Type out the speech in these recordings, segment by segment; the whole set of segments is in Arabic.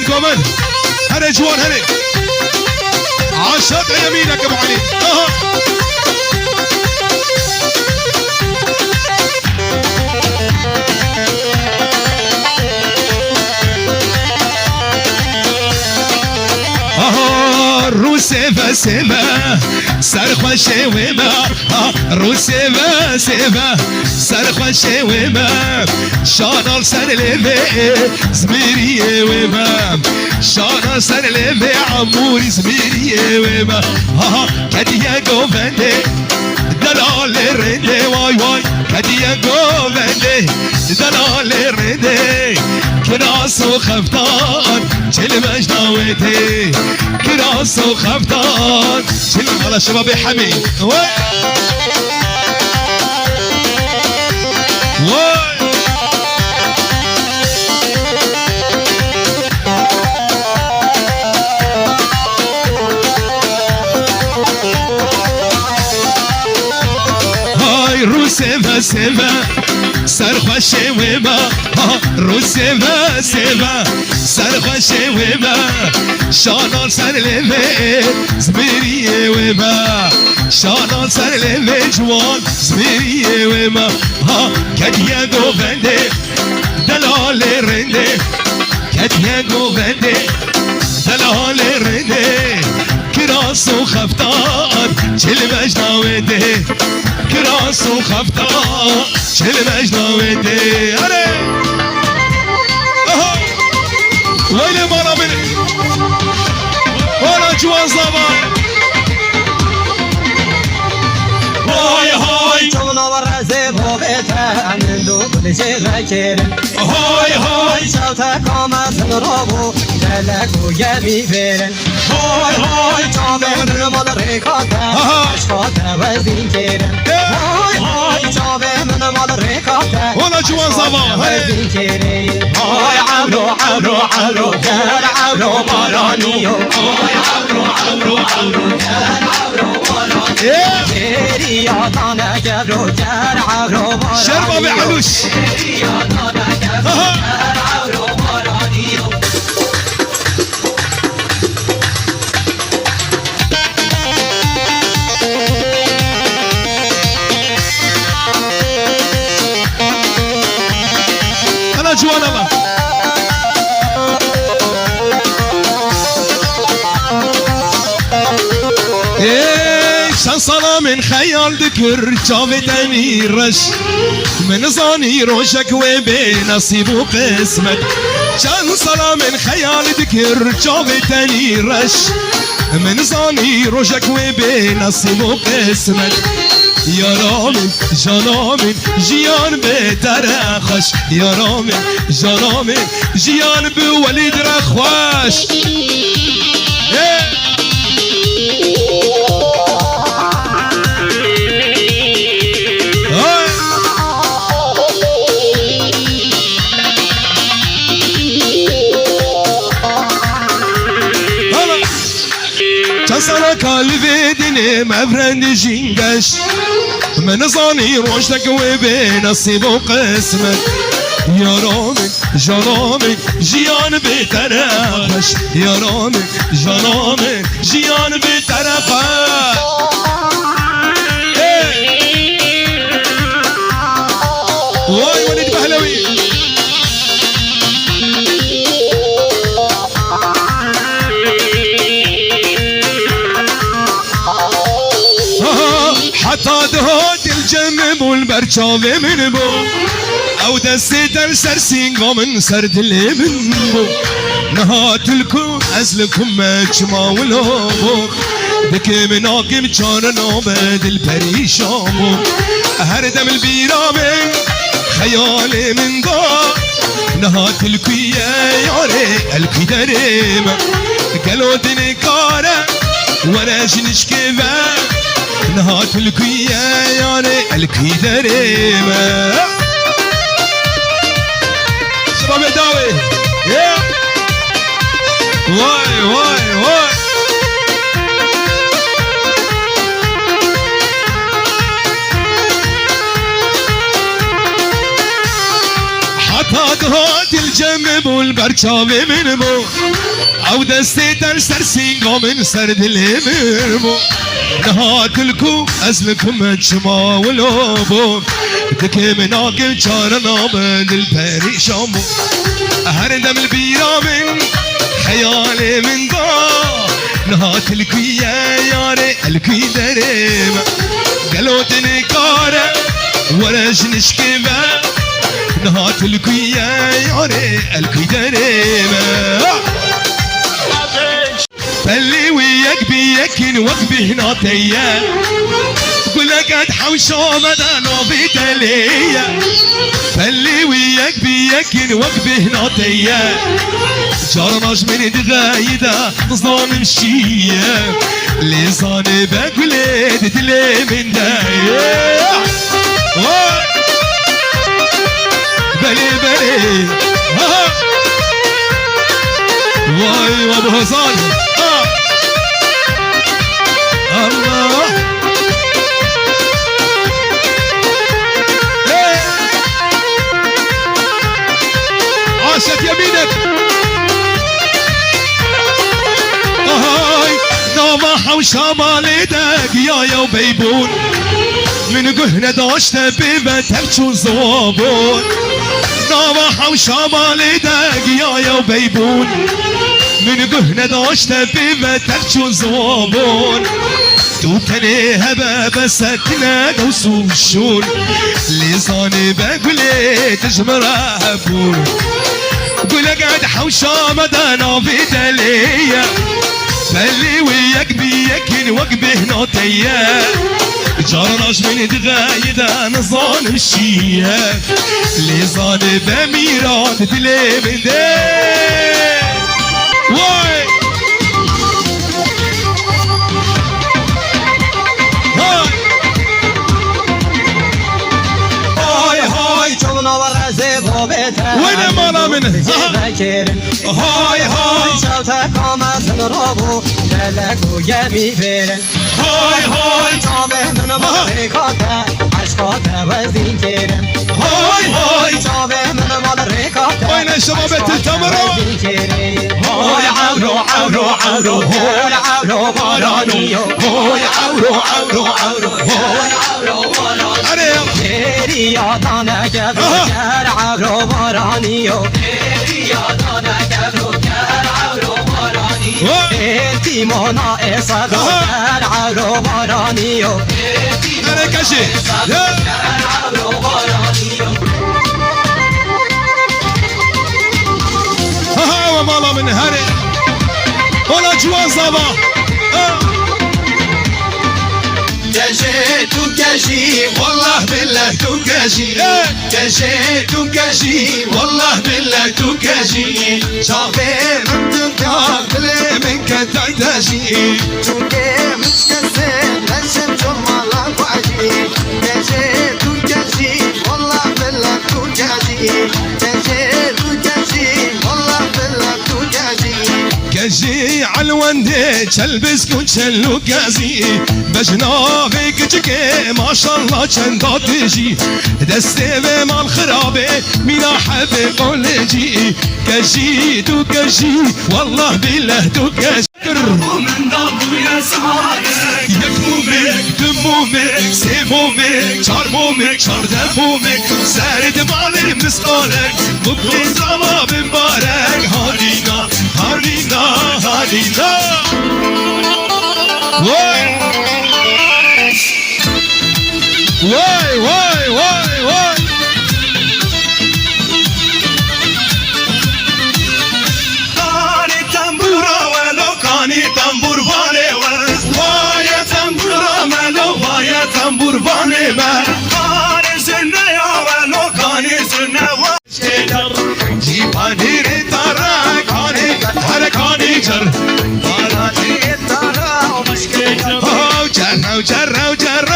قومن هلا جوان هلا عاشق يمينك ابو علي روسيفا سيفا سرخوا شويما روسيفا سيفا سرخوا شويما شانال سن ليفي زميري ويما شانال سن ليفي عموري زميري ويما كديا قوفندي دلال رندي واي واي كديا قوفندي دلال رندي كراس وخفتان جل مجداوتي كراس وخفتان جل على شباب حمي واي واي هاي روسيفا سيفا سرخوا شويما روسيفا سيفا سرخوا شويما شانال سر ليفي زميري ويما شانال سر ليفي جوان زميري ويما كديا قوفندي دلال رندي كديا قوفندي دلال رندي كراس وخفتان جل مجداوتي كراس وخفتان جل مجداوتي هلا ويلي مرة مني وانا جوان صباح هاي هاي جونا ورزي بوبيتا من كل شيء غير هاي هاي شوتا كما سنروبو جلكو يبي فيرن هاي هاي جابي من مدركاتا اشفاتا وزين كيرن هاي هاي جابي من مدركاتا وانا جوان صباح وزين كيرن هاي عمرو عمرو عمرو كان عمرو مرانيو هاي عمرو عمرو عمرو كان عمرو مرانيو كيري يا طانا جبرو كان عمرو مرانيو شربة بعلوش كيري يا طانا جبرو كان عمرو مرانيو انا جوان الله شان صلاة من خيال ذكر جاودني رش من ظاني روشك وبنصيب وقسمت شان صلاة من خيال ذكر جاودني رش من ظاني روشك وبنصيب وقسمت يا رامي جانامي جيان بترخش يا رامي جانامي جيان بوليد رخوش كسر قلبي دني مفرند جنقش من ظني روشتك وبنصيب وقسمك يا رامي جرامي جيان بترخش يا رامي جرامي جيان بترخش واي وليد بهلوي حتى دهات الجنب والبرشاوي من بو او دستيت السرسين ومن سرد اللي من بو نهات الكون ازلكم مجمع ولوبو بكي مناقم كان نابد البريشامو هردم البيرامي خيالي من دار نهات الكوية ياري الكوي دريم قالوا دني كارا وانا جنشكبه نهات الكوية ياري الكوي دريم شباب داوي واي واي واي حتى دهات الجم بول برچاوی من بو او دستی در سر سینگا من سر دلی من بو نهات الكو ازلكم شما ولو بو دكي من عقل شارنا من البريشان بو هردم البيرا من خيالي من دا نهات الكوية ياري الكوي دريم قالوا تنكارة ورش نشكبه نهات الكوية ياري الكوي دريم فاللي وياك بيكن وقبه ناطية قولك اتحوشو مدانا بيتالية فاللي وياك بيكن وقبه ناطية جارناش من دغايدة ظالم شية لساني بقولي تتلي من داية بلي بلي واي وابو حسن الله عاشت يمينك هاي نوما وشمال داك يا وبيبون من قهنا داشت بمتك شو زوابون نوما وشمال داك يا وبيبون من قهنا داشت بمتك شو زوابون تو تني هبا بسكنا قوسو الشون لساني بقولي تجمرها هبون قولك قاعد حوشا مدانا في دلية فاللي وياك بيكن وقبه ناطية جارناش من دغايدة نظام الشية لساني بميرات تلي من دي واي وين مالا منه هاي هاي شوتك ومثل ربو دلكو يمي فيرن هاي هاي شابه من مدركاته عشقاته وزين كيرن هاي هاي شابه من مدركاته وين الشباب تلتمروا هاي عورو عورو عورو هاي عورو بارانيو هاي عورو عورو عورو هاي عورو بارانيو يا دانا كبر عورو بارانيو يا دانا كبر عورو بارانيو انتي مونا اصغر عورو بارانيو انا كشي عورو بارانيو ها ومالا من هري ولا جوان صبا كشيت وكشي والله بالله تكشي كشيت وكشي والله بالله تكشي شافي من تنكار بلي منك تعتشي تنكي متكسر لشم جمال وعجي كشيت وكشي والله بالله تكشي كشيت وكشي والله بالله تكشي كشي عالوندي تلبس كنشلو كازي بجناغك جكي ما شاء الله چندا تجي دستي بمال خرابي مينا حبي قولجي كشي تو كشي والله بالله تو كشي ومن ضابو يا سعادة يكمومك دمومك سيمومك شارمومك شاردمومك سرد مالي مسقالك مبلي زما بمبارك هارينا هارينا هارينا واي واي واي واي واي كاني تنبورا ولو كاني تنبور باني واي تنبورا ملو واي تنبور باني ما كاني سنة يا ولو كاني سنة جيباني رتارا كاني هر كاني جر باراني تارا ومشكل جر وجر وجر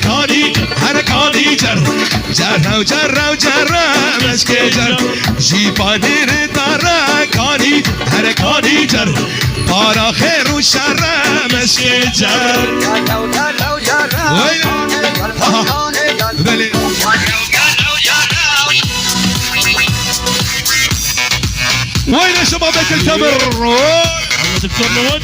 كاني هر كاني جر جر وجر وجر مشكل جر جيباني رتارا كاني هر كاني جر بارا خير وشر مشكل جر وين بلي وين يا شباب بيت التمر؟ الله دكتور نود